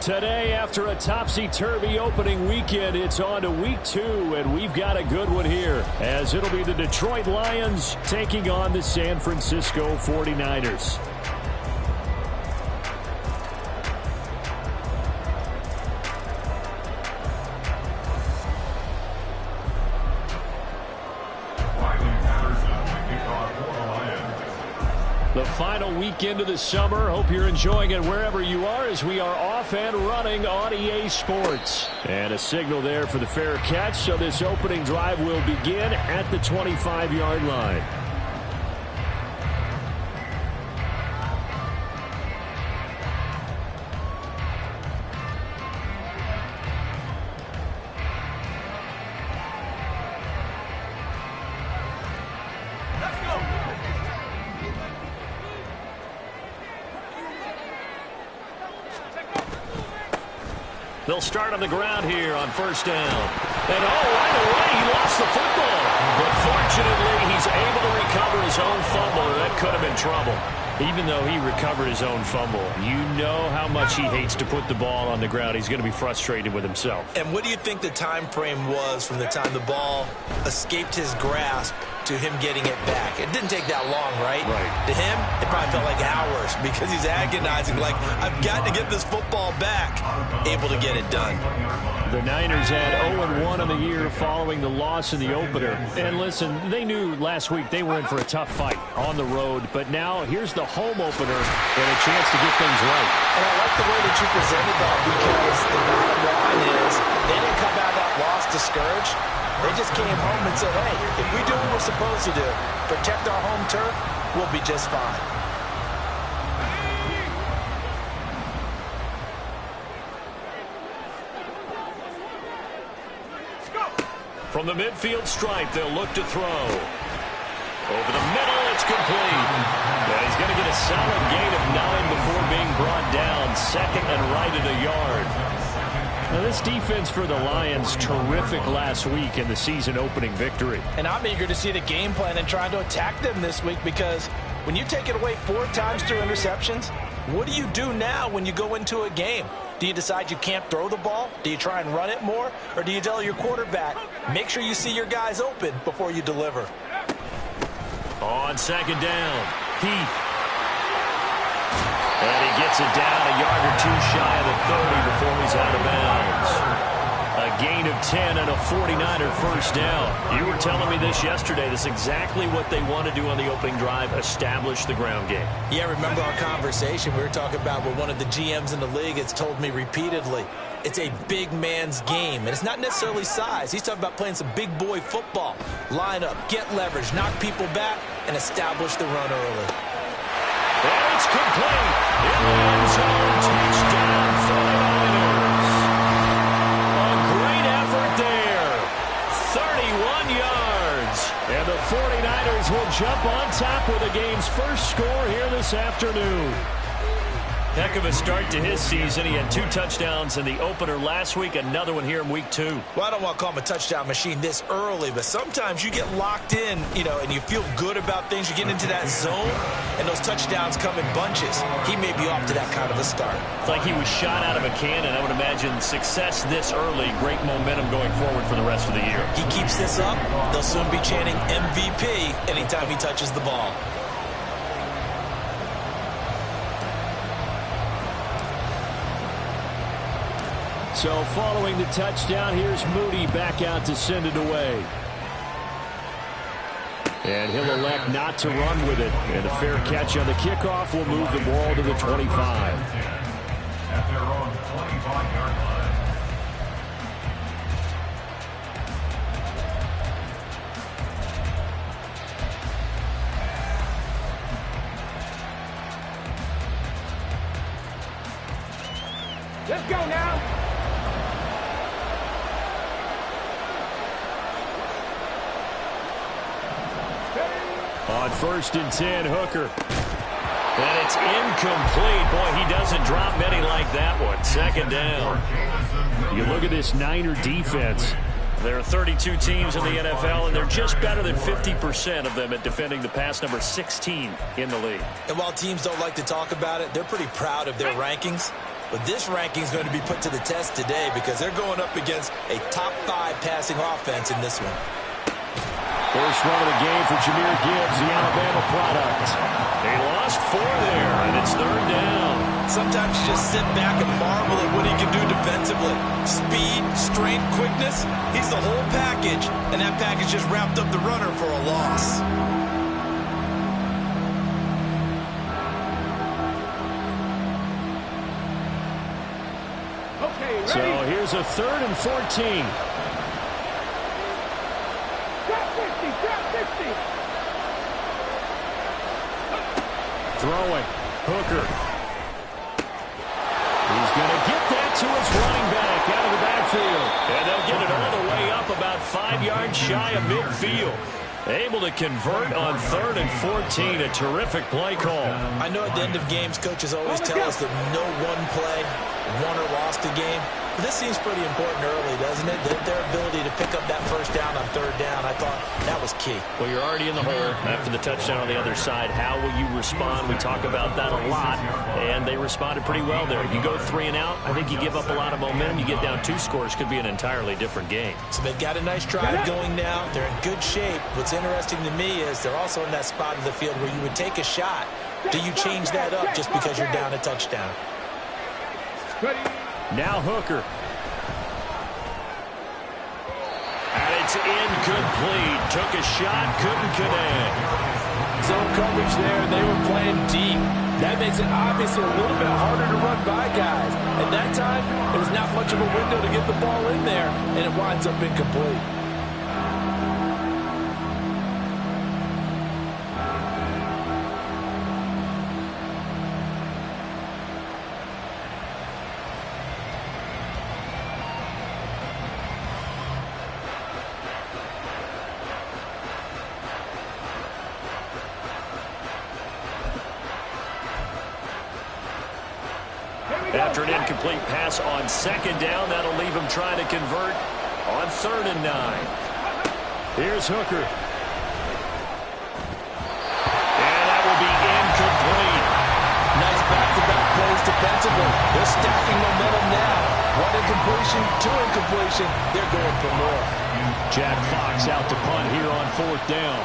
Today, after a topsy-turvy opening weekend, it's on to week 2, and we've got a good one here, as it'll be the Detroit Lions taking on the San Francisco 49ers. The final weekend of the summer. Hope you're enjoying it wherever you are as we are off and running on EA Sports. And a signal there for the fair catch, so this opening drive will begin at the 25-yard line. They'll start on the ground here on first down. And right away, he lost the football. But fortunately, he's able to recover his own fumble, or that could have been trouble. Even though he recovered his own fumble, you know how much he hates to put the ball on the ground. He's going to be frustrated with himself. And what do you think the time frame was from the time the ball escaped his grasp to him getting it back? It didn't take that long, right? Right. To him, it probably felt like hours because he's agonizing, like, I've got to get this football back. Able to get it done. The Niners had 0-1 on the year following the loss in the opener. And listen, they knew last week they were in for a tough fight on the road. But now here's the home opener and a chance to get things right. And I like the way that you presented that because the bottom line is they didn't come out of that loss discouraged. They just came home and said, hey, if we do what we're supposed to do, protect our home turf, we'll be just fine. From the midfield stripe, they'll look to throw. Over the middle, it's complete. And he's going to get a solid gain of 9 before being brought down. Second and right at a yard. Now, this defense for the Lions, terrific last week in the season-opening victory. And I'm eager to see the game plan and trying to attack them this week because when you take it away 4 times through interceptions, what do you do now when you go into a game? Do you decide you can't throw the ball? Do you try and run it more? Or do you tell your quarterback, make sure you see your guys open before you deliver? On second down, Heath. And he gets it down a yard or 2 shy of the 30 before he's out of bounds. A gain of 10 and a 49er first down. You were telling me this yesterday. This is exactly what they want to do on the opening drive, establish the ground game. Yeah, remember our conversation we were talking about where one of the GMs in the league has told me repeatedly, it's a big man's game. And it's not necessarily size. He's talking about playing some big boy football. Line up, get leverage, knock people back, and establish the run early. And it's complete. In the end zone, touchdown 49ers. A great effort there. 31 yards. And the 49ers will jump on top with the game's first score here this afternoon. Heck of a start to his season. He had 2 touchdowns in the opener last week, another one here in week 2. Well, I don't want to call him a touchdown machine this early, but sometimes you get locked in, and you feel good about things. You get into that zone, and those touchdowns come in bunches. He may be off to that kind of a start. It's like he was shot out of a cannon. I would imagine success this early, great momentum going forward for the rest of the year. He keeps this up, they'll soon be chanting MVP anytime he touches the ball. So following the touchdown, here's Moody back out to send it away. And he'll elect not to run with it. And a fair catch on the kickoff will move the ball to the 25. At their own 25-yard line. Let's go now. On first and 10, Hooker. And it's incomplete. Boy, he doesn't drop many like that one. Second down. You look at this Niner defense. There are 32 teams in the NFL, and they're just better than 50% of them at defending the pass, number 16 in the league. And while teams don't like to talk about it, they're pretty proud of their rankings. But this ranking is going to be put to the test today because they're going up against a top 5 passing offense in this one. First run of the game for Jahmyr Gibbs, the Alabama product. They lost 4 there, and it's 3rd down. Sometimes you just sit back and marvel at what he can do defensively. Speed, strength, quickness, he's the whole package, and that package just wrapped up the runner for a loss. So here's a 3rd and 14. Throwing. Hooker. He's going to get that to his running back out of the backfield. And they'll get it all the way up about 5 yards shy of midfield. Able to convert on 3rd and 14. A terrific play call. I know at the end of games, coaches always tell us that no one play won or lost a game. But this seems pretty important early, doesn't it? Their ability to pick up that first down on 3rd down, I thought that was key. Well, you're already in the hole after the touchdown on the other side. How will you respond? We talk about that a lot, and they responded pretty well there. You go 3 and out, I think you give up a lot of momentum. You get down 2 scores, could be an entirely different game. So they've got a nice drive going now. They're in good shape. What's interesting to me is they're also in that spot of the field where you would take a shot. Do you change that up just because you're down a touchdown? Now Hooker. And it's incomplete. Took a shot, couldn't connect. Zone coverage there, they were playing deep. That makes it obviously a little bit harder to run by guys. At that time, it was not much of a window to get the ball in there, and it winds up incomplete. After an incomplete pass on 2nd down, that'll leave him trying to convert on 3rd and 9. Here's Hooker. And that will be incomplete. Nice back-to-back plays defensively. They're stacking momentum now. 1 incompletion, 2 incompletion. They're going for more. Jack Fox out to punt here on 4th down.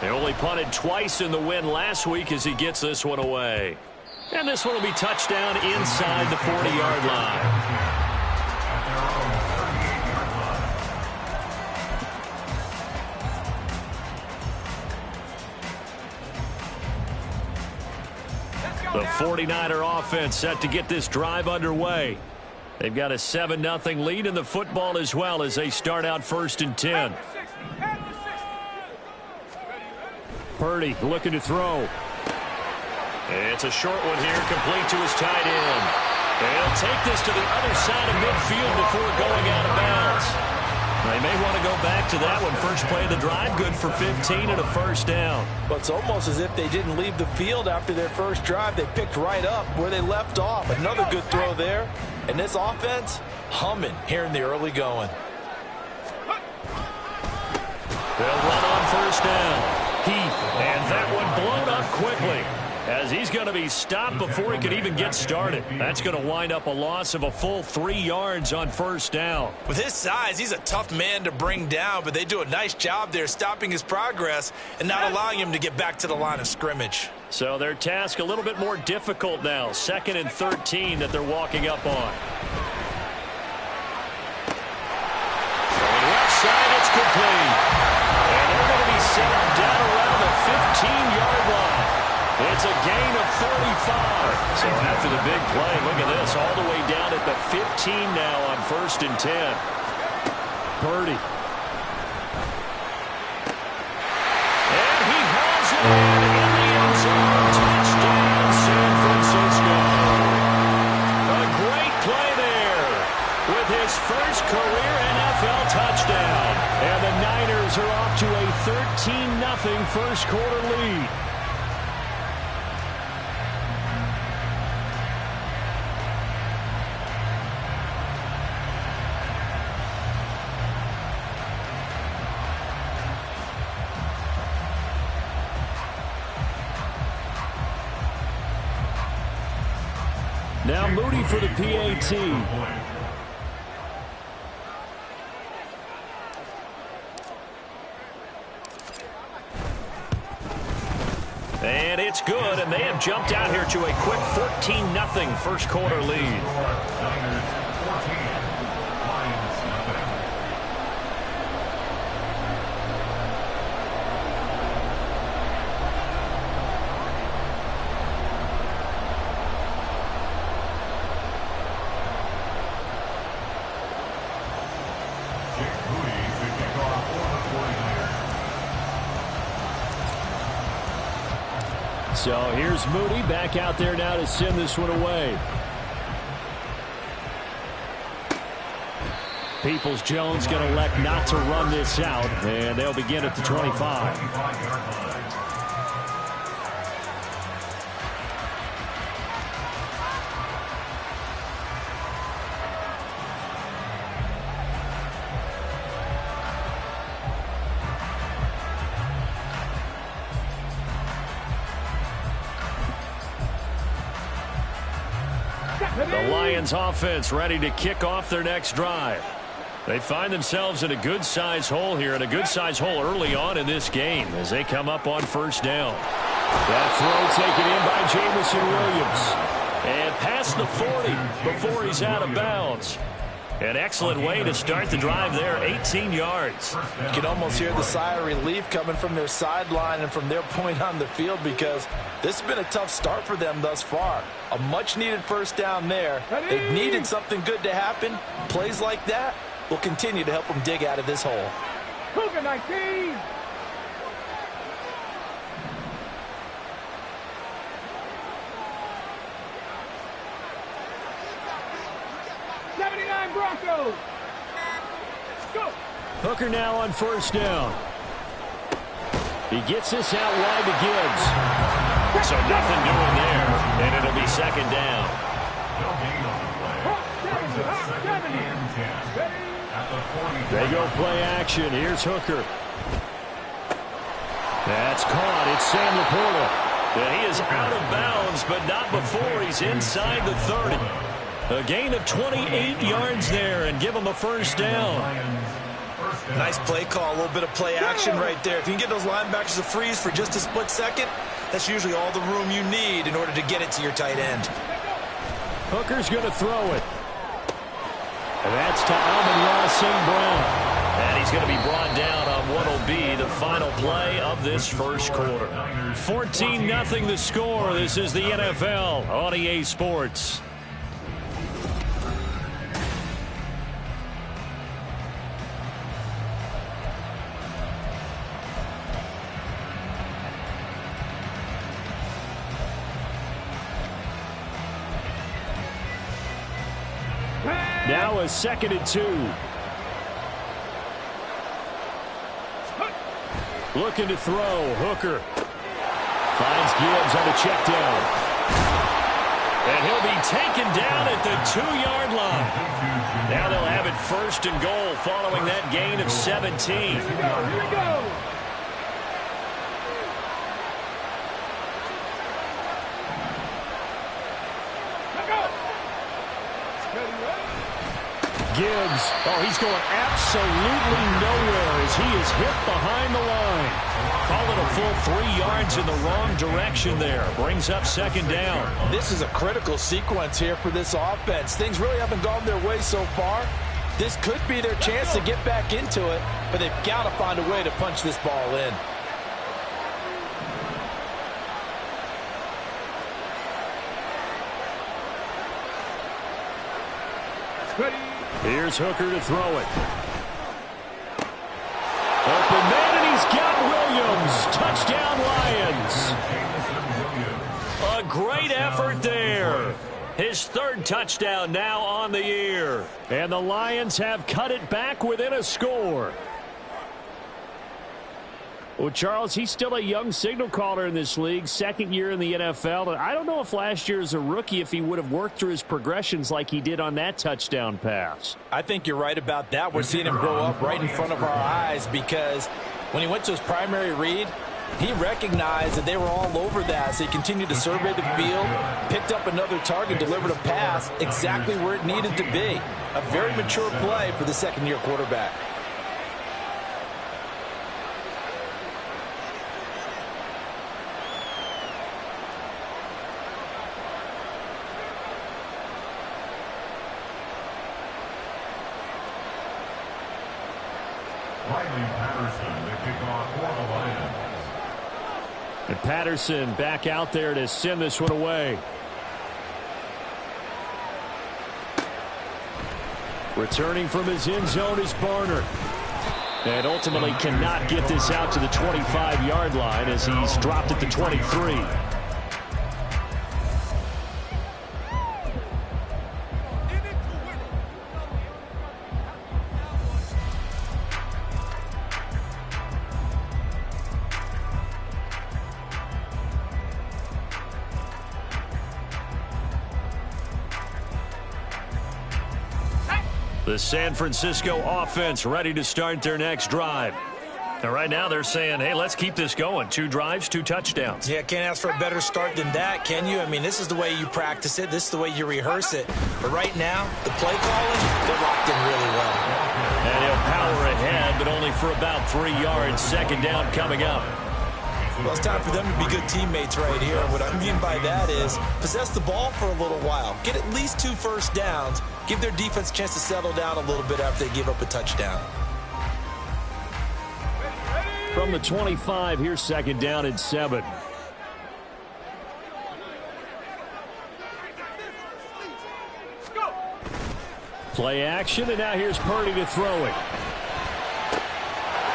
They only punted twice in the win last week as he gets this one away. And this one will be touchdown inside the 40-yard line. The 49er offense set to get this drive underway. They've got a 7-0 lead in the football as well as they start out 1st and 10. Purdy looking to throw. It's a short one here, complete to his tight end. And he'll take this to the other side of midfield before going out of bounds. They may want to go back to that one. First play of the drive, good for 15 and a 1st down. But it's almost as if they didn't leave the field after their first drive. They picked right up where they left off. Another good throw there. And this offense, humming here in the early going. They'll run on 1st down. Heath, and that one blown up quickly as he's going to be stopped before he could even get started. That's going to wind up a loss of a full 3 yards on 1st down. With his size, he's a tough man to bring down, but they do a nice job there stopping his progress and not allowing him to get back to the line of scrimmage. So their task a little bit more difficult now. 2nd and 13 that they're walking up on. From left side, it's complete. And they're going to be set up down around the 15-yard line. It's a gain of 35. So after the big play, look at this, all the way down at the 15 now on 1st and 10. Purdy. And he hauls it in the end zone. Touchdown, San Francisco. A great play there with his first career NFL touchdown. And the Niners are off to a 13-0 first quarter lead. Now Moody for the PAT. And it's good, and they have jumped out here to a quick 14-0 first quarter lead. So here's Moody back out there now to send this one away. Peoples-Jones going to elect not to run this out, and they'll begin at the 25. The Lions offense ready to kick off their next drive. They find themselves in a good-sized hole here, and a good-sized hole early on in this game as they come up on first down. That throw taken in by Jameson Williams. And past the 40 before he's out of bounds. An excellent way to start the drive there, 18 yards. You can almost hear the sigh of relief coming from their sideline and from their point on the field, because this has been a tough start for them thus far. A much-needed first down there. They've needed something good to happen. Plays like that will continue to help them dig out of this hole. Cougar 19! Broncos. Go. Hooker now on first down. He gets this out wide to Gibbs. So nothing doing there, and it'll be second down. They go play action. Here's Hooker. That's caught. It's Sam Laporta. And he is out of bounds, but not before he's inside the 30. A gain of 28 yards there, and give him a first down. Nice play call, a little bit of play action right there. If you can get those linebackers to freeze for just a split second, that's usually all the room you need in order to get it to your tight end. Hooker's going to throw it. And that's to Amon-Ra St. Brown. And he's going to be brought down on what will be the final play of this first quarter. 14-0 the score. This is the NFL on EA Sports. Now a 2nd and 2. Looking to throw. Hooker finds Gibbs on the check down. And he'll be taken down at the 2-yard line. Now they'll have it 1st and goal following that gain of 17. Here we go. Gibbs, oh, he's going absolutely nowhere as he is hit behind the line. Call it a full 3 yards in the wrong direction there. Brings up 2nd down. This is a critical sequence here for this offense. Things really haven't gone their way so far. This could be their chance to get back into it, but they've got to find a way to punch this ball in. Here's Hooker to throw it. Open man, and he's got Williams. Touchdown, Lions. A great effort there. His 3rd touchdown now on the year. And the Lions have cut it back within a score. Well, Charles, he's still a young signal caller in this league, 2nd year in the NFL. And I don't know if last year as a rookie, if he would have worked through his progressions like he did on that touchdown pass. I think you're right about that. We're seeing him grow up right in front of our eyes, because when he went to his primary read, He recognized that they were all over that, so he continued to survey the field, picked up another target, delivered a pass exactly where it needed to be. A very mature play for the second-year quarterback. Riley Patterson, the kickoff for the Lions. And Patterson back out there to send this one away. Returning from his end zone is Barner. And ultimately cannot get this out to the 25-yard line as he's dropped at the 23. The San Francisco offense ready to start their next drive. And right now they're saying, hey, let's keep this going. 2 drives, 2 touchdowns. Yeah, can't ask for a better start than that, can you? I mean, this is the way you practice it. This is the way you rehearse it. But right now, the play calling, they're locked in really well. And he'll power ahead, but only for about 3 yards. Second down coming up. Well, it's time for them to be good teammates right here. What I mean by that is possess the ball for a little while. Get at least 2 first downs. Give their defense a chance to settle down a little bit after they give up a touchdown. From the 25, here's second down and 7. Play action, and now here's Purdy to throw it.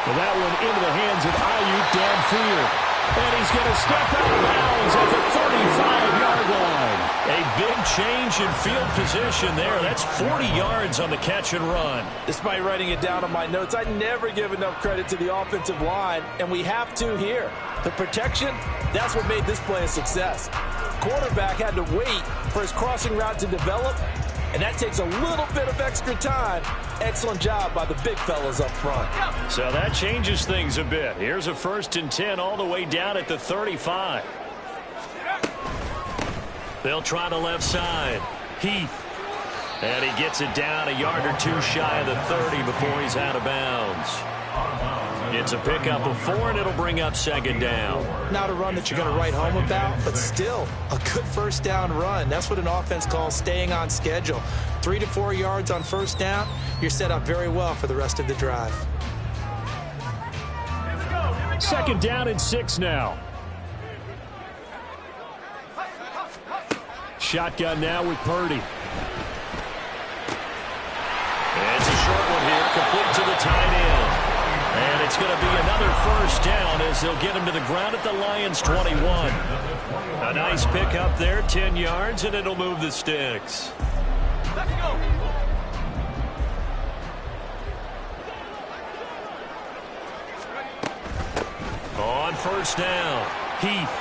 Well, that one into the hands of Ayuk downfield. And he's going to step out of bounds at the 35-yard line. A big change in field position there. That's 40 yards on the catch and run. Despite writing it down on my notes, I never give enough credit to the offensive line, and we have to here. The protection, that's what made this play a success. Quarterback had to wait for his crossing route to develop, and that takes a little bit of extra time. Excellent job by the big fellas up front. So that changes things a bit. Here's a 1st and 10 all the way down at the 35. They'll try the left side. Heath. And he gets it down a yard or 2 shy of the 30 before he's out of bounds. It's a pickup of 4, and it'll bring up second down. Not a run that you're going to write home about, but still a good first down run. That's what an offense calls staying on schedule. 3 to 4 yards on first down, you're set up very well for the rest of the drive. Second down and 6 now. Shotgun now with Purdy. It's a short one here, complete to the tight end. And it's going to be another first down as they'll get him to the ground at the Lions' 21. A nice pick up there, 10 yards, and it'll move the sticks. Let's go. On first down, Heath.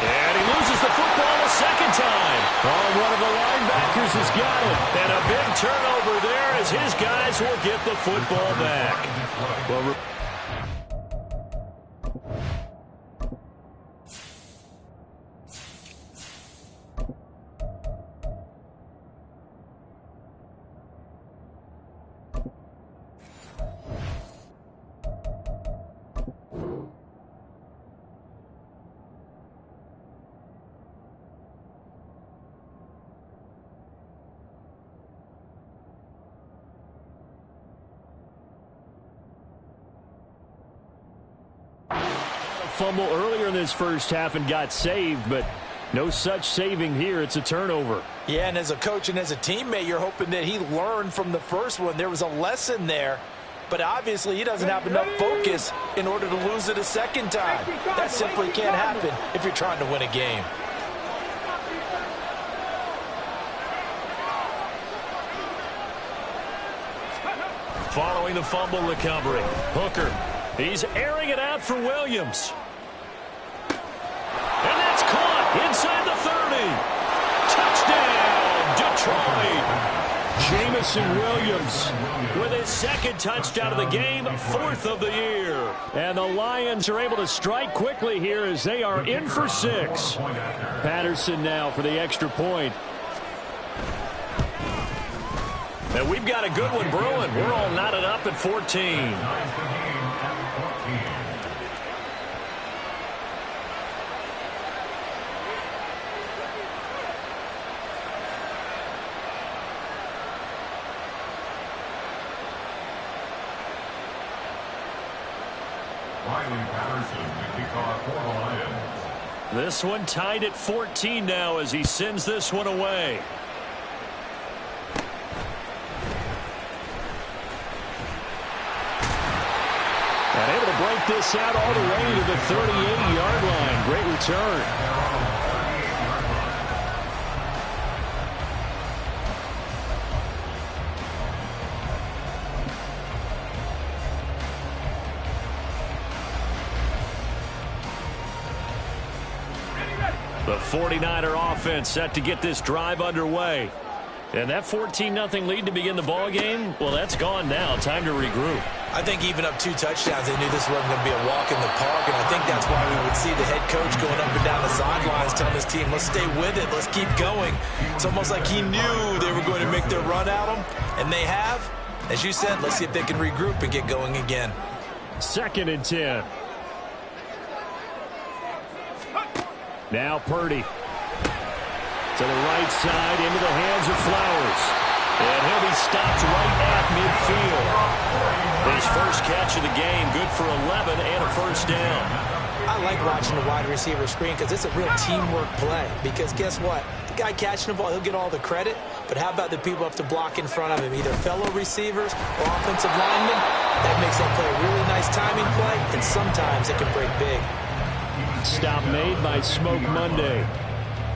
And he loses the football a second time. Oh, one of the linebackers has got it. And a big turnover there as his guys will get the football back. Well, fumble earlier in this first half and got saved, but no such saving here. It's a turnover. Yeah, and as a coach and as a teammate, you're hoping that he learned from the first one. There was a lesson there, but obviously he doesn't have enough focus in order to lose it a second time. That simply can't happen if you're trying to win a game. Following the fumble recovery, Hooker. He's airing it out for Williams. And that's caught inside the 30. Touchdown, Detroit. Jamison Williams with his second touchdown of the game, 4th of the year. And the Lions are able to strike quickly here as they are in for 6. Patterson now for the extra point. And we've got a good one brewing. We're all knotted up at 14. This one tied at 14 now as he sends this one away. And able to break this out all the way to the 38-yard line. Great return. The 49er offense set to get this drive underway. And that 14-0 lead to begin the ball game, well, that's gone now. Time to regroup. I think even up 2 touchdowns, they knew this wasn't going to be a walk in the park, and I think that's why we would see the head coach going up and down the sidelines telling his team, let's stay with it, let's keep going. It's almost like he knew they were going to make their run at him, and they have. As you said, let's see if they can regroup and get going again. 2nd and 10. Now Purdy. To the right side, into the hands of Flowers. And he'll be stopped right at midfield. His first catch of the game, good for 11 and a first down. I like watching the wide receiver screen because it's a real teamwork play. Because guess what? The guy catching the ball, he'll get all the credit. But how about the people who have to block in front of him, either fellow receivers or offensive linemen? That makes that play a really nice timing play, and sometimes it can break big. Stop made by Smoke Monday.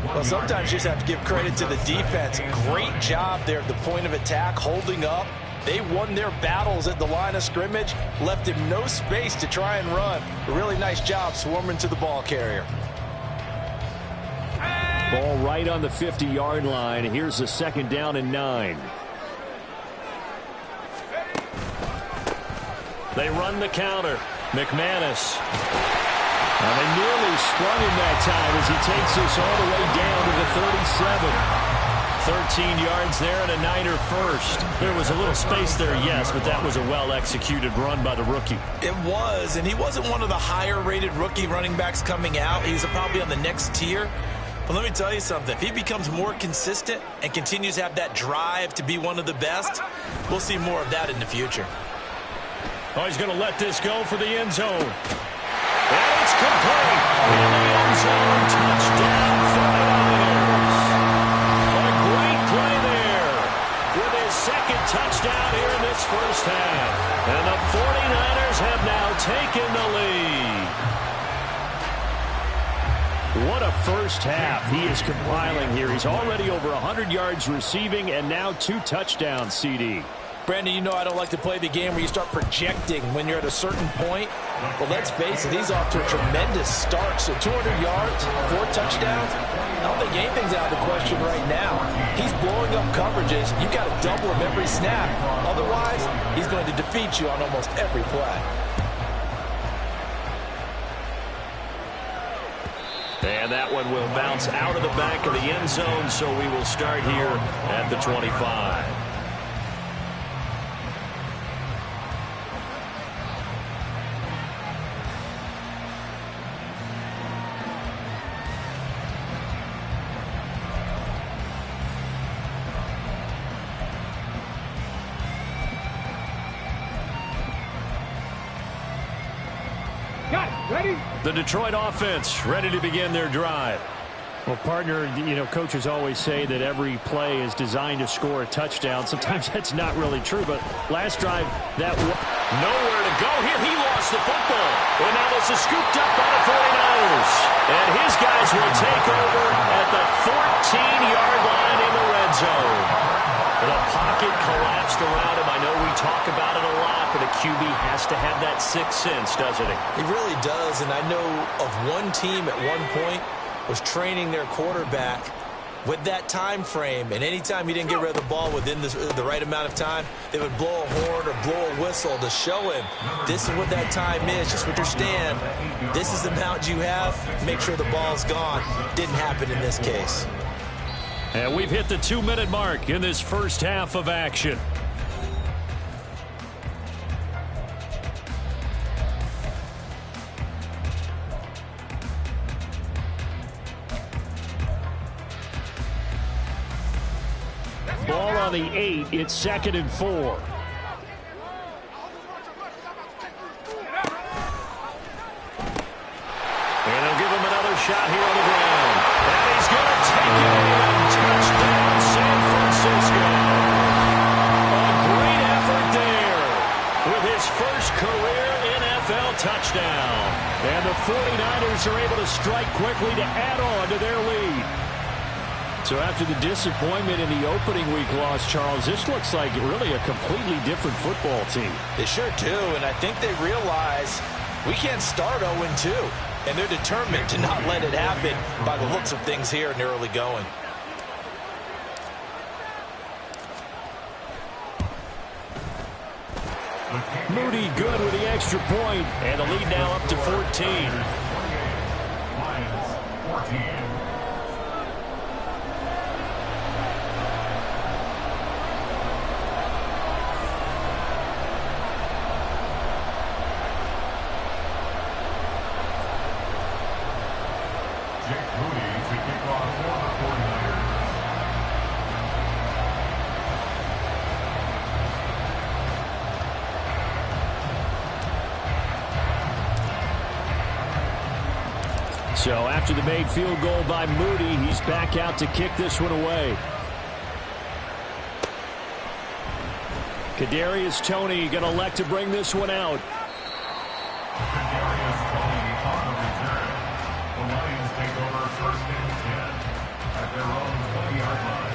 Well, sometimes you just have to give credit to the defense. Great job there at the point of attack, holding up. They won their battles at the line of scrimmage, left him no space to try and run. A really nice job swarming to the ball carrier. Ball right on the 50-yard line. Here's a 2nd down and 9. They run the counter. McManus. And they nearly sprung him that time as he takes this all the way down to the 37. 13 yards there and a Niner first. There was a little space there, yes, but that was a well-executed run by the rookie. It was, and he wasn't one of the higher-rated rookie running backs coming out. He's probably on the next tier. But let me tell you something. If he becomes more consistent and continues to have that drive to be one of the best, we'll see more of that in the future. Oh, he's going to let this go for the end zone. And it's complete. In the end zone, touchdown 49ers. A great play there with his 2nd touchdown here in this first half. And the 49ers have now taken the lead. What a first half he is compiling here. He's already over 100 yards receiving and now 2 touchdowns, CD. Brandon, you know I don't like to play the game where you start projecting when you're at a certain point. Well, let's face it, he's off to a tremendous start. So 200 yards, 4 touchdowns. I don't think anything's out of the question right now. He's blowing up coverages. You've got to double him every snap. Otherwise, he's going to defeat you on almost every play. And that one will bounce out of the back of the end zone, so we will start here at the 25. The Detroit offense ready to begin their drive. Well, partner, you know, coaches always say that every play is designed to score a touchdown. Sometimes that's not really true, but last drive, that nowhere to go here. He lost the football. And now this is scooped up by the 49ers. And his guys will take over at the 14-yard line in the red zone. The pocket collapsed around him. I know we talk about it a lot, but a QB has to have that sixth sense, doesn't he? He really does, and I know of one team at one point was training their quarterback With that time frame, and anytime he didn't get rid of the ball within the right amount of time, they would blow a horn or blow a whistle to show him this is what that time is. Just understand, this is the amount you have. Make sure the ball's gone. Didn't happen in this case. And we've hit the 2-minute mark in this first half of action. Ball on the 8. It's 2nd and 4. And they'll give him another shot here on the ground. And he's going to take it in. Touchdown, San Francisco. A great effort there with his first career NFL touchdown. And the 49ers are able to strike quickly to add on to their lead. So after the disappointment in the opening week loss, Charles, this looks like really a completely different football team. They sure do, and I think they realize we can't start 0-2, and they're determined to not let it happen by the looks of things here in the early going. Moody good with the extra point, and the lead now up to 14. Lions 14. So after the made field goal by Moody, he's back out to kick this one away. Kadarius Toney going to elect to bring this one out. Kadarius Toney on the return. The Lions take over 1st and 10 at their own 20-yard line.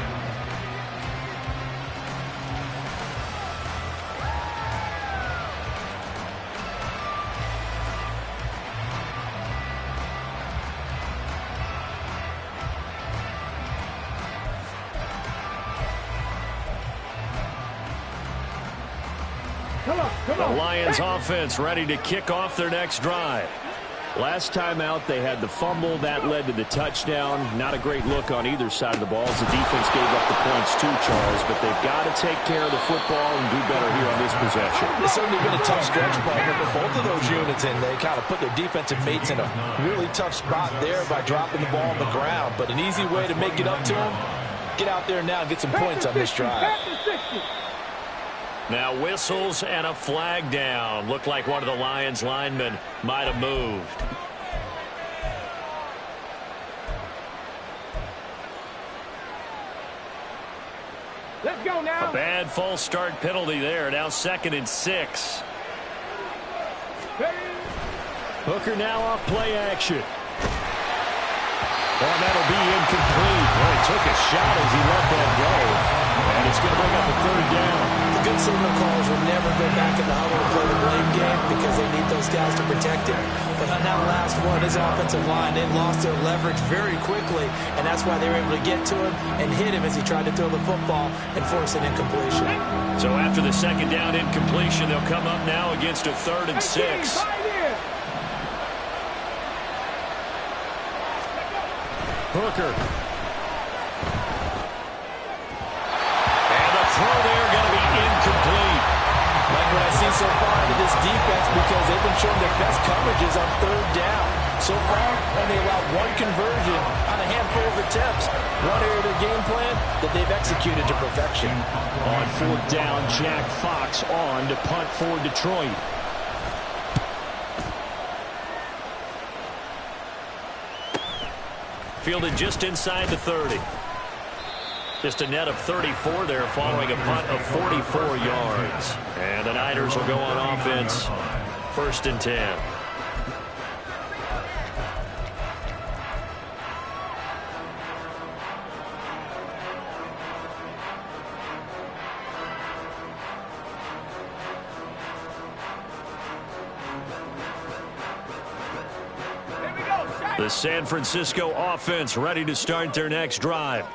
The Lions offense ready to kick off their next drive. Last time out, they had the fumble. That led to the touchdown. Not a great look on either side of the ball as the defense gave up the points too, Charles. But they've got to take care of the football and do better here on this possession. It's certainly been a tough stretch, partner, for both of those units, and they kind of put their defensive mates in a really tough spot there by dropping the ball on the ground. But an easy way to make it up to them, get out there now and get some points on this drive. Now whistles and a flag down. Looked like one of the Lions linemen might have moved. Let's go now. A bad false start penalty there. Now 2nd and 6. Hooker now off play action. Oh, that'll be incomplete. Well, he took a shot as he let that go. And it's going to bring up a 3rd down. The good signal callers will never go back in the huddle and play the blame game because they need those guys to protect him. But on that last one, his offensive line, they lost their leverage very quickly, and that's why they were able to get to him and hit him as he tried to throw the football and force an incompletion. So after the 2nd down incompletion, they'll come up now against a 3rd and 6. Hooker. And the throw there going to be incomplete. Like what I've seen so far into this defense, because they've been showing their best coverages on 3rd down. So far, only allowed 1 conversion on a handful of attempts. One area of their game plan that they've executed to perfection. On 4th down, Jack Fox on to punt for Detroit. Fielded just inside the 30. Just a net of 34 there following a punt of 44 yards. And the Niners will go on offense. 1st and 10. Here we go. The San Francisco offense ready to start their next drive.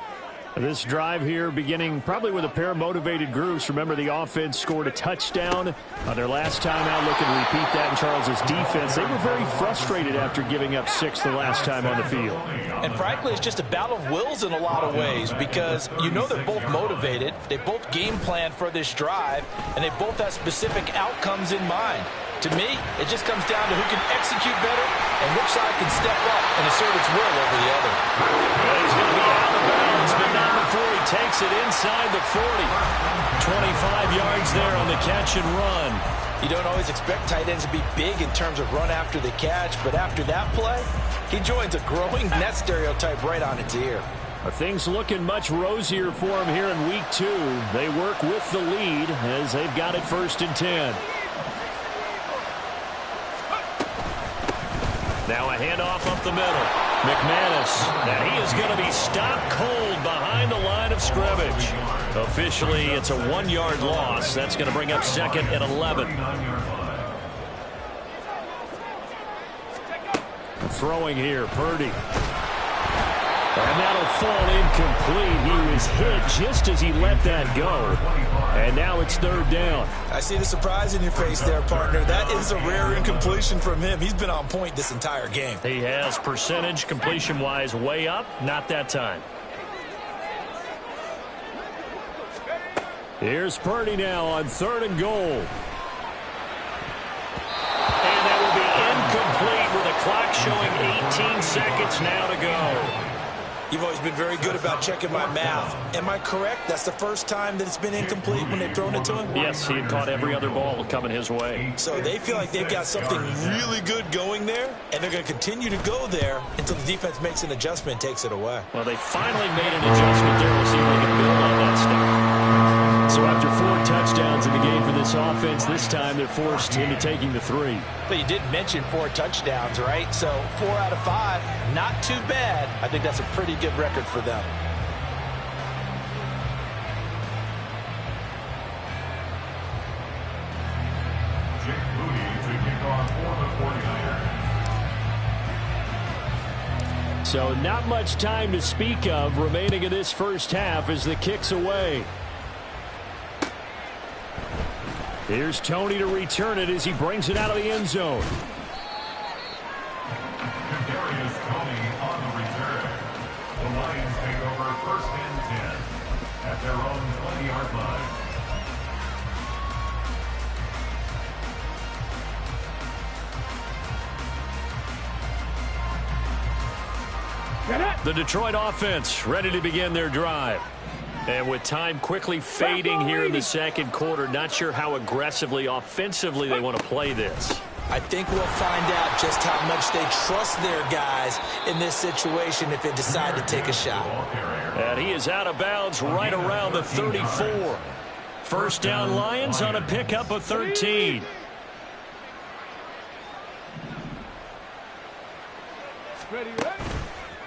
This drive here beginning probably with a pair of motivated groups. Remember, the offense scored a touchdown on their last time out. Looking to repeat that in Charles's defense. They were very frustrated after giving up 6 the last time on the field. And frankly, it's just a battle of wills in a lot of ways because you know they're both motivated. They both game plan for this drive, and they both have specific outcomes in mind. To me, it just comes down to who can execute better and which side can step up and assert its will over the other. Well, he's going to be out of bounds, but not before he takes it inside the 40. 25 yards there on the catch and run. You don't always expect tight ends to be big in terms of run after the catch, but after that play, he joins a growing net stereotype right on its ear. Things looking much rosier for him here in week 2. They work with the lead as they've got it 1st and 10. Now a handoff up the middle. McManus. And he is going to be stopped cold behind the line of scrimmage. Officially, it's a 1-yard loss. That's going to bring up 2nd and 11. Throwing here, Purdy. And that'll fall incomplete. He was hit just as he let that go. And now it's 3rd down. I see the surprise in your face there, partner. That is a rare incompletion from him. He's been on point this entire game. He has percentage completion-wise way up. Not that time. Here's Purdy now on 3rd and goal. And that will be incomplete with a clock showing 18 seconds now to go. You've always been very good about checking my math. Am I correct? That's the first time that it's been incomplete when they've thrown it to him? Yes, he had caught every other ball coming his way. So they feel like they've got something really good going there, and they're going to continue to go there until the defense makes an adjustment and takes it away. Well, they finally made an adjustment there. We'll see if they can build on that stuff. So after 4 touchdowns in the game for this offense, this time they're forced into taking the 3. But you did mention 4 touchdowns, right? So 4 out of 5, not too bad. I think that's a pretty good record for them. Jake Moody to kick off for the 49ers. So not much time to speak of remaining in this first half as the kick's away. Here's Tony to return it as he brings it out of the end zone. Kadarius Toney on the return. The Lions take over 1st and 10 at their own 20-yard line. The Detroit offense ready to begin their drive. And with time quickly fading here in the 2nd quarter, not sure how aggressively, offensively they want to play this. I think we'll find out just how much they trust their guys in this situation if they decide to take a shot. And he is out of bounds right around the 34. 1st down Lions on a pickup of 13.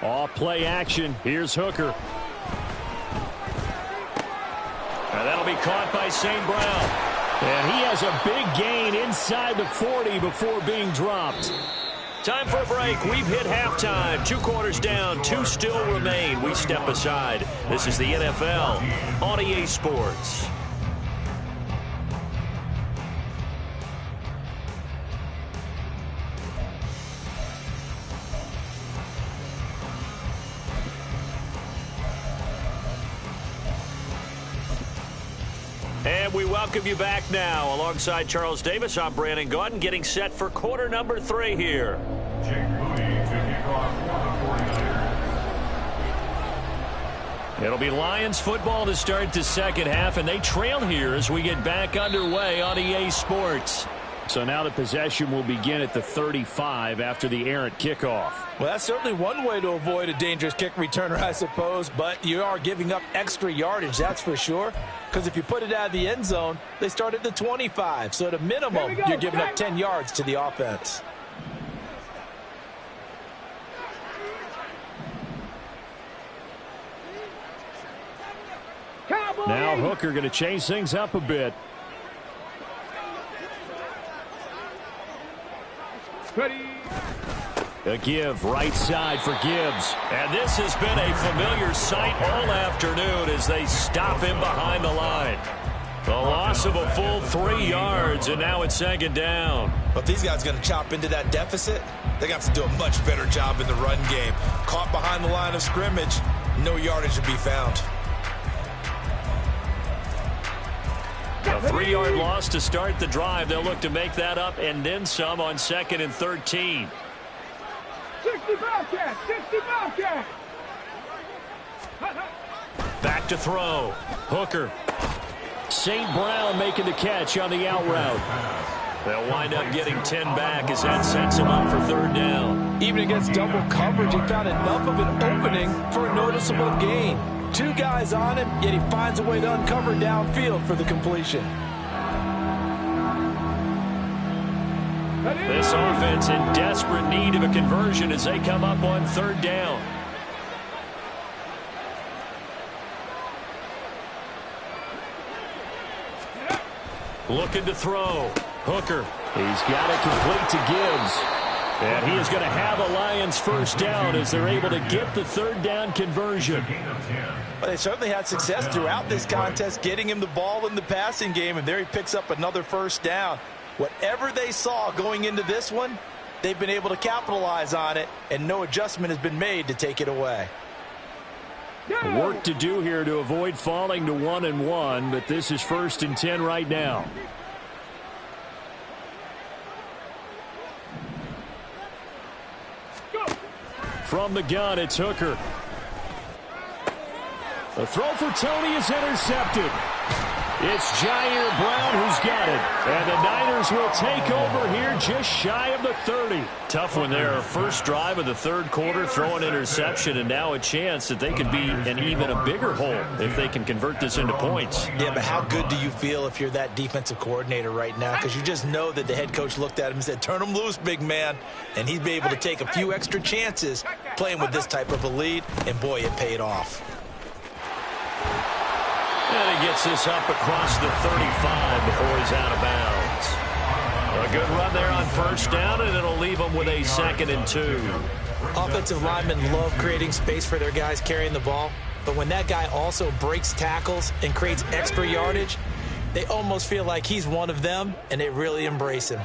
Off play action. Here's Hooker. And that'll be caught by St. Brown. And he has a big gain inside the 40 before being dropped. Time for a break. We've hit halftime. 2 quarters down. 2 still remain. We step aside. This is the NFL on EA Sports. And we welcome you back now. Alongside Charles Davis, I'm Brandon Gaudin, getting set for quarter number 3 here. Jake Moody to kick off for the 49ers. It'll be Lions football to start the 2nd half, and they trail here as we get back underway on EA Sports. So now the possession will begin at the 35 after the errant kickoff. Well, that's certainly one way to avoid a dangerous kick returner, I suppose, but you are giving up extra yardage, that's for sure, because if you put it out of the end zone, they start at the 25, so at a minimum, you're giving up 10 yards to the offense. Now Hooker going to change things up a bit. A give right side for Gibbs. And this has been a familiar sight all afternoon as they stop him behind the line. The loss of a full 3 yards, and now it's second down. But these guys are going to chop into that deficit. They got to do a much better job in the run game. Caught behind the line of scrimmage, no yardage to be found. A 3-yard loss to start the drive. They'll look to make that up and then some on 2nd and 13. 60 Bobcat! 60 Bobcat! Back to throw. Hooker. St. Brown making the catch on the out route. They'll wind up getting 10 back as that sets him up for 3rd down. Even against double coverage, he found enough of an opening for a noticeable gain. 2 guys on him, yet he finds a way to uncover downfield for the completion. This offense in desperate need of a conversion as they come up on 3rd down. Looking to throw. Hooker. He's got it complete to Gibbs. And he is going to have a Lions 1st down as they're able to get the 3rd down conversion. Well, they certainly had success throughout this contest, getting him the ball in the passing game, and there he picks up another 1st down. Whatever they saw going into this one, they've been able to capitalize on it, and no adjustment has been made to take it away. Work to do here to avoid falling to 1-1, but this is 1st and 10 right now. From the gun, it's Hooker. The throw for Tony is intercepted. It's Jair Brown who's got it. And the Niners will take over here just shy of the 30. Tough one there. First drive of the 3rd quarter, throw an interception, and now a chance that they could be in even a bigger hole if they can convert this into points. Yeah, but how good do you feel if you're that defensive coordinator right now? Because you just know that the head coach looked at him and said, turn him loose, big man. And he'd be able to take a few extra chances playing with this type of a lead, and boy, it paid off. And he gets this up across the 35 before he's out of bounds. A good run there on 1st down, and it'll leave them with a 2nd and 2. Offensive linemen love creating space for their guys carrying the ball, but when that guy also breaks tackles and creates extra yardage, they almost feel like he's one of them, and they really embrace him.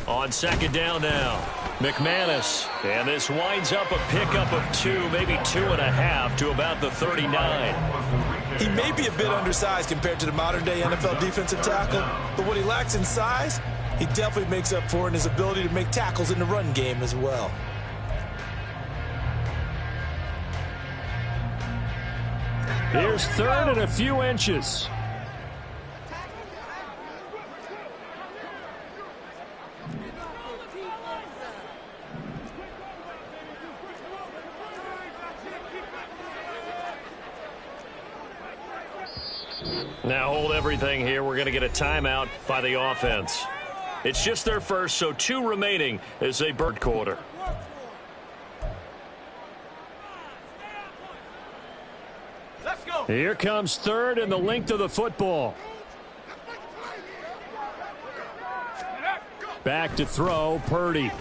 On 2nd down now, McManus. And this winds up a pickup of 2, maybe 2.5 to about the 39. He may be a bit undersized compared to the modern-day NFL defensive tackle, but what he lacks in size, he definitely makes up for in his ability to make tackles in the run game as well. Here's 3rd and a few inches. Now hold everything here. We're going to get a timeout by the offense. It's just their first, so 2 remaining as they bird quarter. Let's go. Here comes 3rd and the length of the football. Back to throw, Purdy.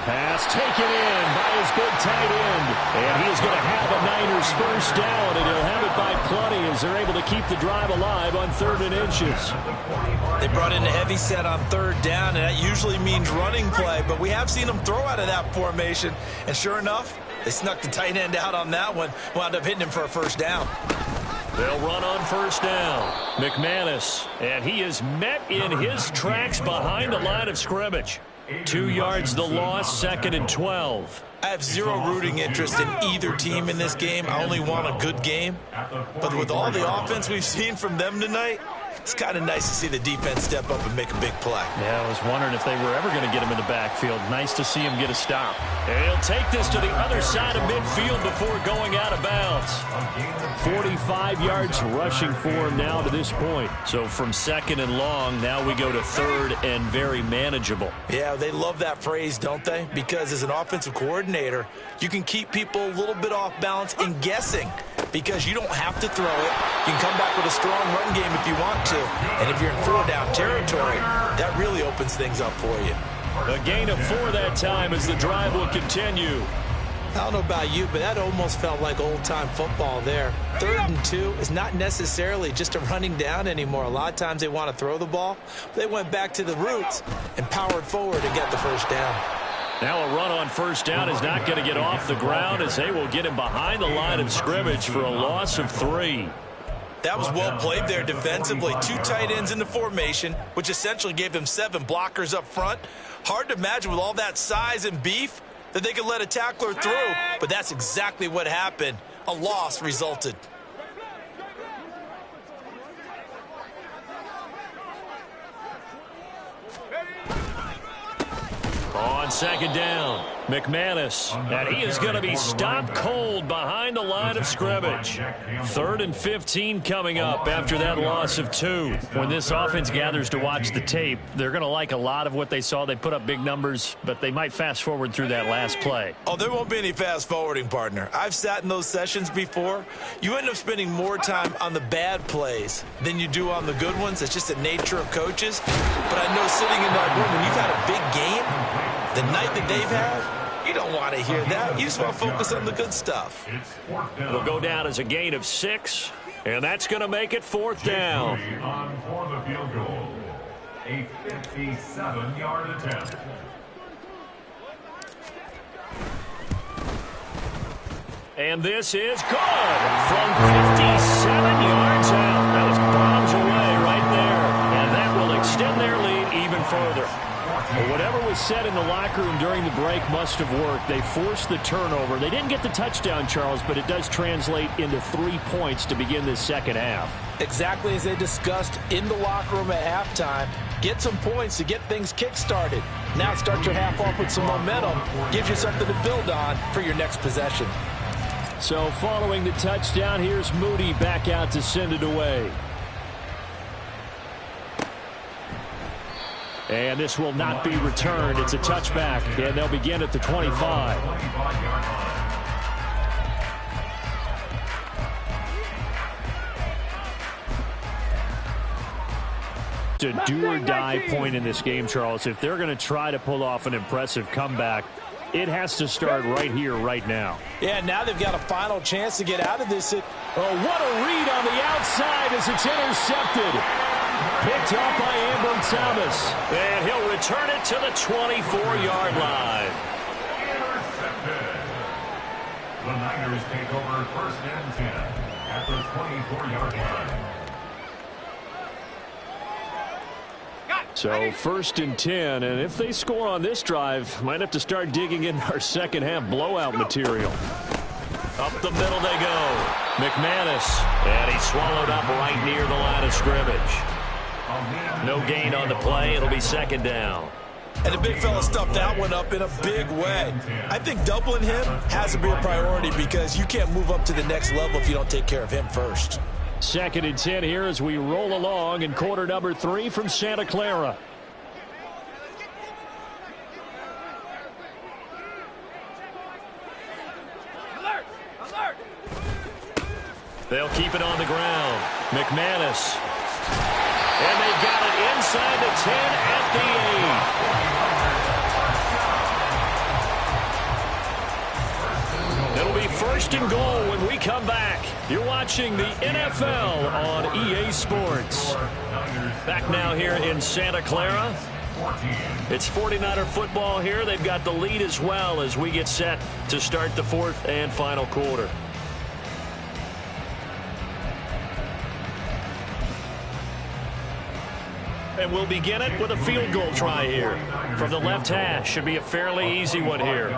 Pass taken in by his big tight end. And he is going to have a Niners 1st down, and he'll have it by plenty as they're able to keep the drive alive on 3rd and inches. They brought in a heavy set on 3rd down, and that usually means running play, but we have seen them throw out of that formation, and sure enough, they snuck the tight end out on that one, wound up hitting him for a 1st down. They'll run on 1st down. McManus, and he is met in his tracks behind the line of scrimmage. 2 yards the loss, 2nd and 12. I have zero rooting interest in either team in this game. I only want a good game. But with all the offense we've seen from them tonight, it's kind of nice to see the defense step up and make a big play. Yeah, I was wondering if they were ever going to get him in the backfield. Nice to see him get a stop. And he'll take this to the other side of midfield before going out of bounds. 45 yards rushing for him now to this point. So from 2nd and long, now we go to 3rd and very manageable. Yeah, they love that phrase, don't they? Because as an offensive coordinator, you can keep people a little bit off balance and guessing. because you don't have to throw it. You can come back with a strong run game if you want to. And if you're in 4-down territory, that really opens things up for you. A gain of 4 that time as the drive will continue. I don't know about you, but that almost felt like old-time football there. 3rd and 2 is not necessarily just a running down anymore. A lot of times they want to throw the ball. They went back to the roots and powered forward and got the first down. Now a run on first down is not going to get off the ground as they will get him behind the line of scrimmage for a loss of 3. That was well played there defensively. 2 tight ends in the formation, which essentially gave them 7 blockers up front. Hard to imagine with all that size and beef that they could let a tackler through, but that's exactly what happened. A loss resulted. On second down, McManus, and he is going to be stopped cold behind the line of scrimmage. 3rd and 15 coming up after that loss of 2. When this offense gathers to watch the tape, they're going to like a lot of what they saw. They put up big numbers, but they might fast forward through that last play. Oh, there won't be any fast forwarding, partner. I've sat in those sessions before. You end up spending more time on the bad plays than you do on the good ones. It's just the nature of coaches. But I know sitting in that room, when you've had a big game, the night that they've had, you don't want to hear that. You just want to focus on the good stuff. It'll go down as a gain of 6, and that's going to make it 4th down. On for the field goal. A 57-yard attempt. And this is good from 57 yards out. That was bombs away right there, and that will extend their lead even further. Well, whatever was said in the locker room during the break must have worked. They forced the turnover. They didn't get the touchdown, Charles, but it does translate into 3 points to begin this second half. Exactly as they discussed in the locker room at halftime. Get some points to get things kick-started. Now start your half off with some momentum. Gives you something to build on for your next possession. So following the touchdown, here's Moody back out to send it away. And this will not be returned. It's a touchback, and they'll begin at the 25. A do-or-die point in this game, Charles. If they're going to try to pull off an impressive comeback, it has to start right here, right now. Yeah, now they've got a final chance to get out of this. Oh, what a read on the outside as it's intercepted. Picked off by Amber Thomas. And he'll return it to the 24-yard line. Intercepted. The Niners take over 1st and 10 at the 24-yard line. So 1st and 10, and if they score on this drive, might have to start digging in our second half blowout material. Up the middle they go. McManus, and he's swallowed up right near the line of scrimmage. No gain on the play. It'll be 2nd down. And the big fella stuffed that one up in a big way. I think doubling him has to be a priority because you can't move up to the next level if you don't take care of him first. 2nd and 10 here as we roll along in quarter number 3 from Santa Clara. Alert! Alert! They'll keep it on the ground. McManus. And they've got it inside the 10 at the 8. It'll be 1st and goal when we come back. You're watching the NFL on EA Sports. Back now here in Santa Clara. It's 49er football here. They've got the lead as well as we get set to start the 4th and final quarter. And we'll begin it with a field goal try here. From the left hash, should be a fairly easy one here.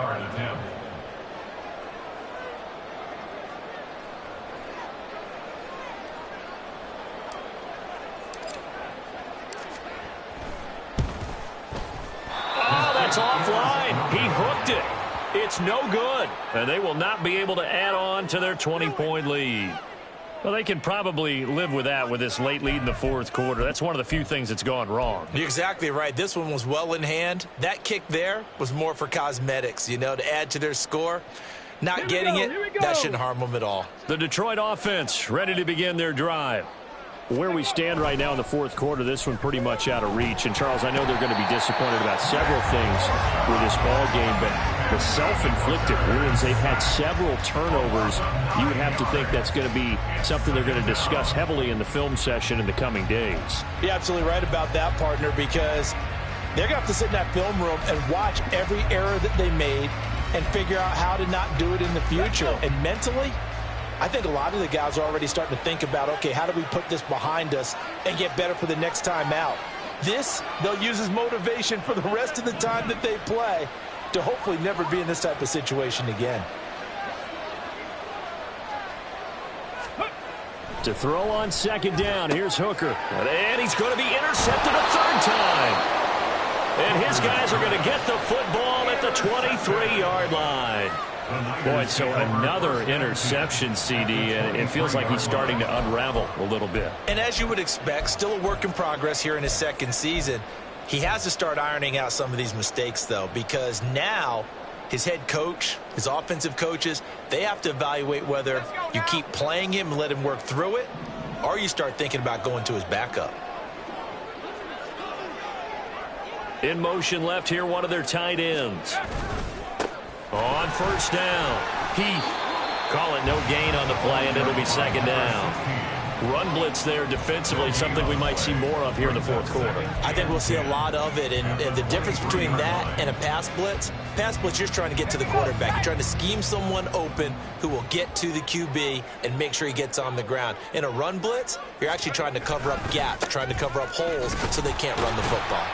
Oh, that's offline. He hooked it. It's no good. And they will not be able to add on to their 20-point lead. Well, they can probably live with that with this late lead in the 4th quarter. That's one of the few things that's gone wrong. You're exactly right. This one was well in hand. That kick there was more for cosmetics, you know, to add to their score. not getting it, that shouldn't harm them at all. The Detroit offense ready to begin their drive. Where we stand right now in the fourth quarter, this one pretty much out of reach. And, Charles, I know they're going to be disappointed about several things with this ball game, but the self-inflicted wounds, they've had several turnovers. You would have to think that's going to be something they're going to discuss heavily in the film session in the coming days. You're absolutely right about that, partner, because they're going to have to sit in that film room and watch every error that they made and figure out how to not do it in the future. And mentally, I think a lot of the guys are already starting to think about, okay, how do we put this behind us and get better for the next time out? This, they'll use as motivation for the rest of the time that they play to hopefully never be in this type of situation again. To throw on second down, here's Hooker. And he's going to be intercepted a third time. And his guys are going to get the football at the 23-yard line. Boy, so another interception, CD, and it feels like he's starting to unravel a little bit. And as you would expect, still a work in progress here in his second season. He has to start ironing out some of these mistakes, though, because now his head coach, his offensive coaches, they have to evaluate whether you keep playing him and let him work through it, or you start thinking about going to his backup. In motion left here, one of their tight ends. On first down, Heath. Call it no gain on the play, and it'll be second down. Run blitz there defensively, something we might see more of here in the fourth quarter. I think we'll see a lot of it, and the difference between that and a pass blitz, you're just trying to get to the quarterback. You're trying to scheme someone open who will get to the QB and make sure he gets on the ground. In a run blitz, you're actually trying to cover up gaps, trying to cover up holes so they can't run the football.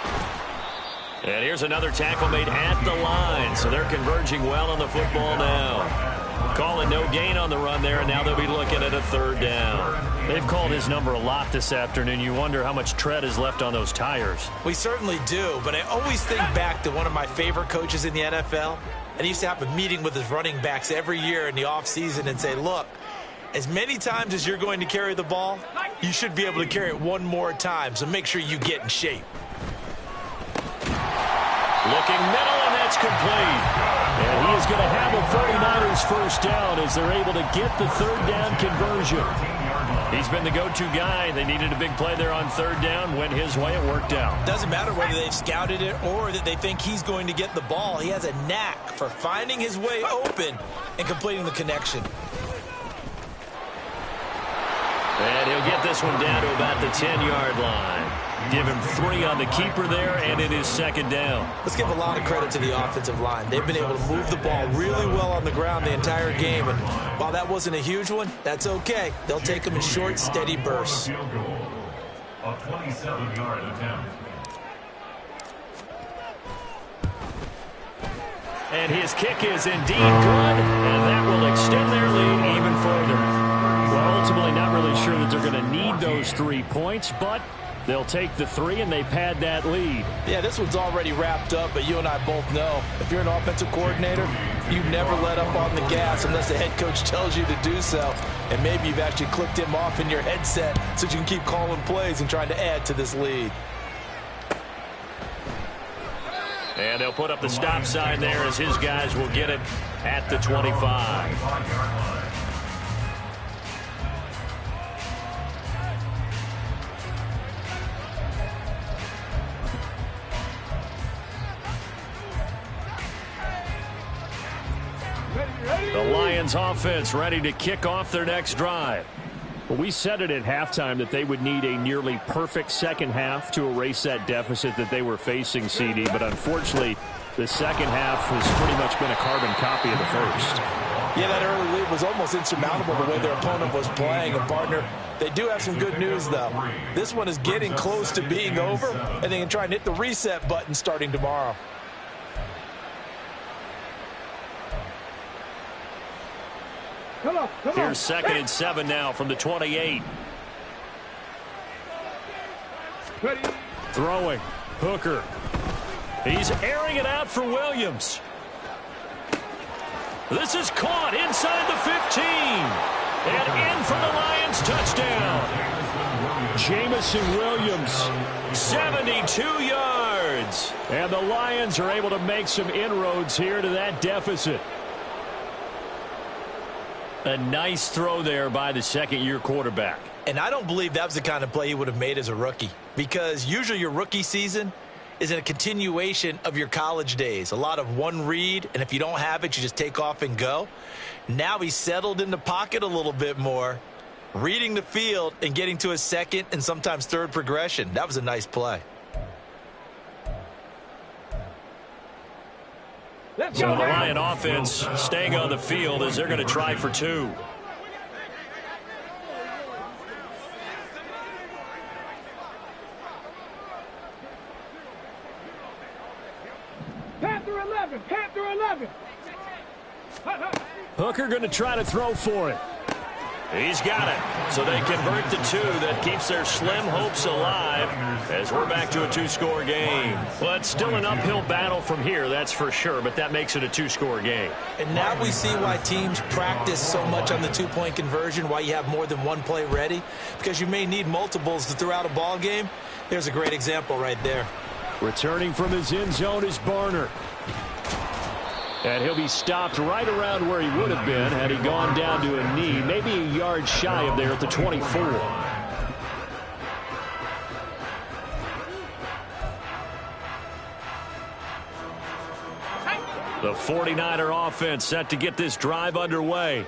And here's another tackle made at the line, so they're converging well on the football now. Calling no gain on the run there, and now they'll be looking at a third down. They've called his number a lot this afternoon. You wonder how much tread is left on those tires. We certainly do, but I always think back to one of my favorite coaches in the NFL, and he used to have a meeting with his running backs every year in the offseason and say, look, as many times as you're going to carry the ball, you should be able to carry it one more time, so make sure you get in shape. Looking middle, and that's complete. And he is going to have a 49ers first down as they're able to get the third down conversion. He's been the go-to guy. They needed a big play there on third down. Went his way. It worked out. Doesn't matter whether they've scouted it or that they think he's going to get the ball. He has a knack for finding his way open and completing the connection. And he'll get this one down to about the 10-yard line. Give him 3 on the keeper there, and it is second down. Let's give a lot of credit to the offensive line. They've been able to move the ball really well on the ground the entire game, and while that wasn't a huge one, that's okay. They'll take them in short, steady bursts. A 27-yard attempt. And his kick is indeed good, and that will extend their lead even further. Well, ultimately not really sure that they're going to need those 3 points, but they'll take the 3 and they pad that lead. Yeah, this one's already wrapped up, but you and I both know if you're an offensive coordinator, you never let up on the gas unless the head coach tells you to do so. And maybe you've actually clicked him off in your headset so you can keep calling plays and trying to add to this lead. And they'll put up the stop sign there as his guys will get it at the 25. The Lions offense ready to kick off their next drive. Well, we said it at halftime that they would need a nearly perfect second half to erase that deficit that they were facing, CD. But unfortunately, the second half has pretty much been a carbon copy of the first. Yeah, that early lead was almost insurmountable the way their opponent was playing. And, partner, they do have some good news, though. This one is getting close to being over, and they can try and hit the reset button starting tomorrow. Here's 2nd and 7 now from the 28. Throwing. Hooker. He's airing it out for Williams. This is caught inside the 15. And in for the Lions touchdown. Jamison Williams, 72 yards. And the Lions are able to make some inroads here to that deficit. A nice throw there by the second-year quarterback. And I don't believe that was the kind of play he would have made as a rookie, because usually your rookie season is a continuation of your college days. A lot of one read, and if you don't have it, you just take off and go. Now he's settled in the pocket a little bit more, reading the field and getting to his second and sometimes third progression. That was a nice play. So the Lion offense staying on the field as they're going to try for two. Panther 11, Panther 11. Hooker going to try to throw for it. He's got it. So they convert the two. That keeps their slim hopes alive as we're back to a two-score game. Well, it's still an uphill battle from here, that's for sure, but that makes it a two-score game. And now we see why teams practice so much on the two-point conversion, why you have more than one play ready, because you may need multiples to throw out a ball game. There's a great example right there. Returning from his end zone is Barner. And he'll be stopped right around where he would have been had he gone down to a knee, maybe a yard shy of there at the 24. The 49er offense set to get this drive underway.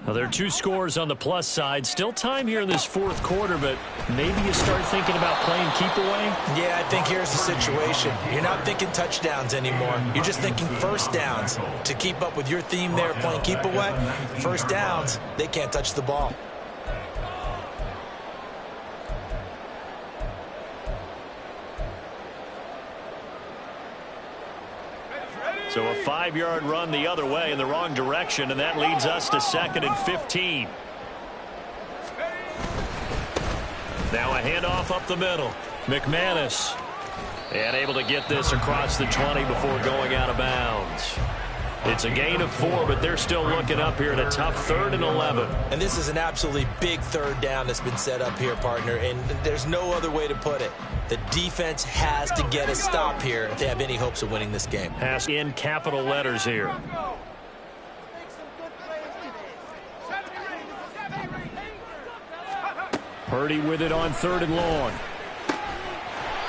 Now, there are two scores on the plus side. Still time here in this fourth quarter, but maybe you start thinking about playing keep away? Yeah, I think here's the situation. You're not thinking touchdowns anymore. You're just thinking first downs. To keep up with your theme there, playing keep away, first downs, they can't touch the ball. So a 5-yard run the other way in the wrong direction, and that leads us to 2nd and 15. Now a handoff up the middle. McManus. And able to get this across the 20 before going out of bounds. It's a gain of 4, but they're still looking up here at a tough 3rd and 11. And this is an absolutely big third down that's been set up here, partner, and there's no other way to put it. The defense has to get a stop here if they have any hopes of winning this game. Pass in capital letters here. Purdy with it on 3rd and long.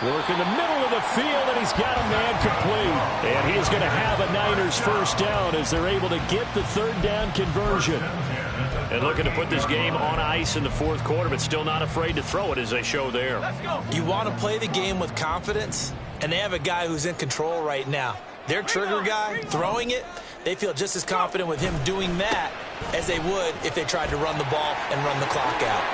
Work in the middle of the field, and he's got a man complete. And he is going to have a Niners first down as they're able to get the third down conversion. And looking to put this game on ice in the fourth quarter, but still not afraid to throw it as they show there. You want to play the game with confidence, and they have a guy who's in control right now. Their trigger guy throwing it, they feel just as confident with him doing that as they would if they tried to run the ball and run the clock out.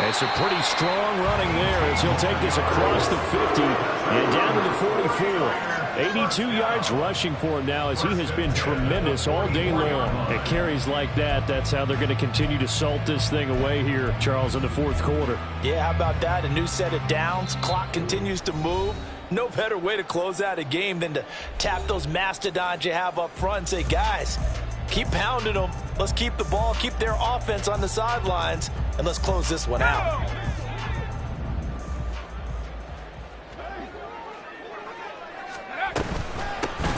It's a pretty strong running there as he'll take this across the 50 and down to the 44. 82 yards rushing for him now as he has been tremendous all day long. At carries like that, that's how they're going to continue to salt this thing away here, Charles, in the fourth quarter. Yeah, how about that? A new set of downs. Clock continues to move. No better way to close out a game than to tap those mastodons you have up front and say, guys, keep pounding them. Let's keep the ball, keep their offense on the sidelines, and let's close this one out.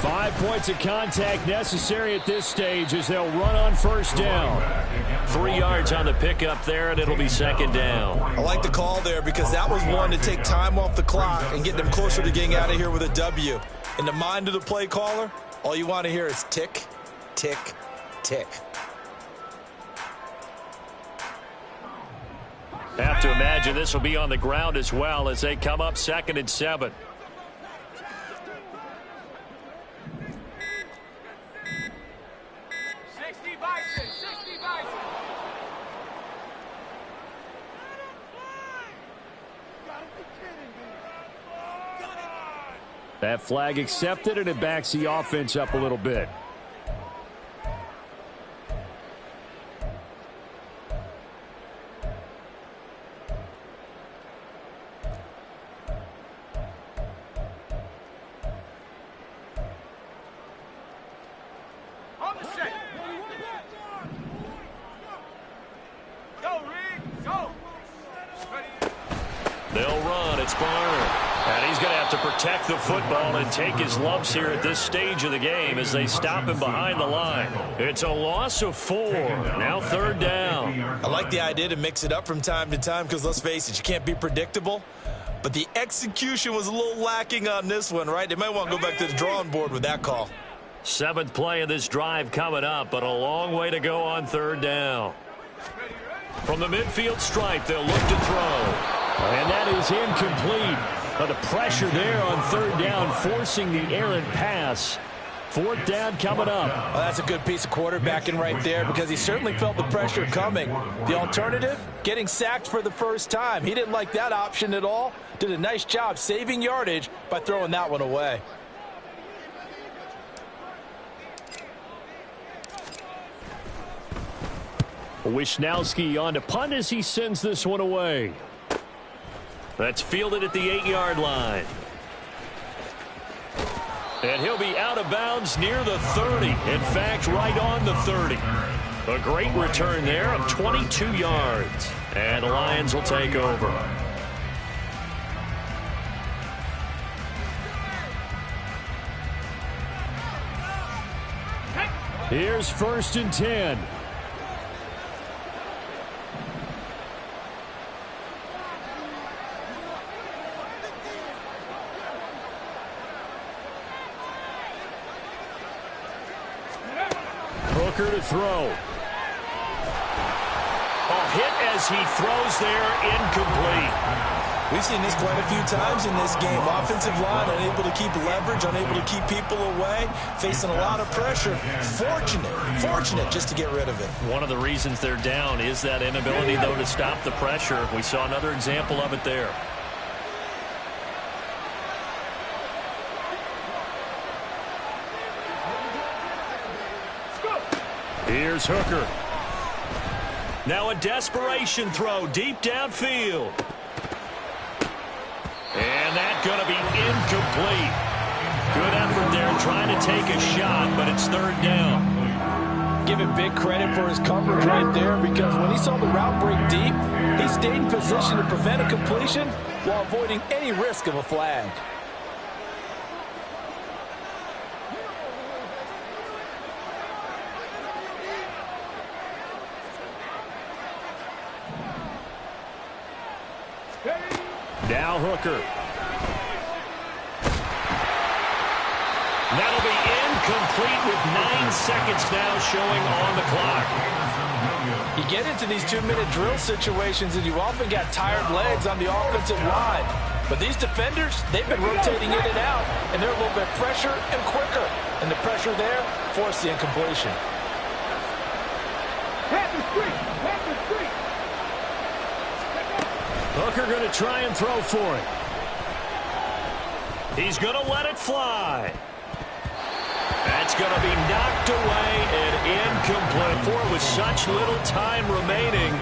Five points of contact necessary at this stage as they'll run on first down. 3 yards on the pickup there, and it'll be second down. I like the call there because that was one to take time off the clock and get them closer to getting out of here with a W. In the mind of the play caller, all you want to hear is tick, tick, tick. Have to imagine this will be on the ground as well as they come up 2nd and 7. That flag accepted, and it backs the offense up a little bit. On the set. Go, Reed. Go. They'll run. It's Barner. And he's going to have to protect the football and take his lumps here at this stage of the game as they stop him behind the line. It's a loss of 4. Now 3rd down. I like the idea to mix it up from time to time because, let's face it, you can't be predictable. But the execution was a little lacking on this one, right? They might want to go back to the drawing board with that call. 7th play of this drive coming up, but a long way to go on 3rd down. From the midfield stripe, they'll look to throw. And that is incomplete. The pressure there on 3rd down, forcing the errant pass. 4th down coming up. Well, that's a good piece of quarterbacking right there because he certainly felt the pressure coming. The alternative, getting sacked for the first time. He didn't like that option at all. Did a nice job saving yardage by throwing that one away. Wisnowski on to punt as he sends this one away. That's fielded at the 8-yard line. And he'll be out of bounds near the 30. In fact, right on the 30. A great return there of 22 yards. And the Lions will take over. Here's 1st and 10. Hooker to throw. A hit as he throws there, incomplete. We've seen this quite a few times in this game. Offensive line unable to keep leverage, unable to keep people away, facing a lot of pressure. Fortunate just to get rid of it. One of the reasons they're down is that inability, though, to stop the pressure. We saw another example of it there. Here's Hooker. Now a desperation throw deep downfield. And that's going to be incomplete. Good effort there trying to take a shot, but it's 3rd down. Give him big credit for his coverage right there because when he saw the route break deep, he stayed in position to prevent a completion while avoiding any risk of a flag. Now Hooker. That'll be incomplete with 9 seconds now showing on the clock. You get into these 2-minute drill situations and you often got tired legs on the offensive line. But these defenders, they've been rotating in and out, and they're a little bit fresher and quicker. And the pressure there forced the incompletion. Hooker going to try and throw for it. He's going to let it fly. That's going to be knocked away and incomplete. For with such little time remaining.